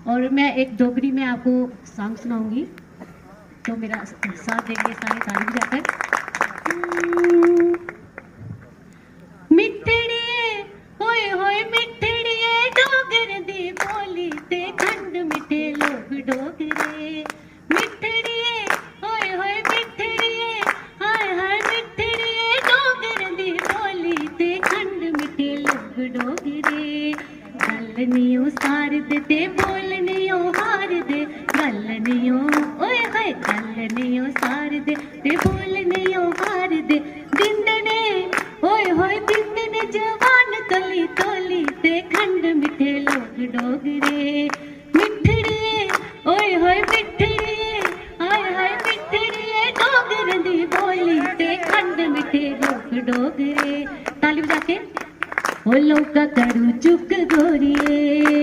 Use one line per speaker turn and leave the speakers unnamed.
और मैं एक डोगरी में आपको सॉन्ग सुनाऊंगी, तो मेरा साथ देंगे सारे ताली बजाकर। मिठड़िए होए होए मिठड़िए डोगर दी बोली ते खंड मिठे लोग डोगरे। मिठड़िए होए होए मिठड़िए हाय हाय मिठड़िए डोगर दी बोली ते खंड मिठे लोग डोगरे। गल नियो सार दे ते बोल नियो हार दे, गल नियो ओए हाय गल नियो सार दे ते बोल नियो हार दे। दिंदने ओए होए दिंदने जवान तोली तोली ते खंड मिठे लोग डोगरे। मिठड़िए ओए होए मिठड़िए हाय हाय मिठड़िए डोगर दी बोली ते खंड मिठे लोग डोगरे। ताली बजा के ओ लोका करू चुक गोरिए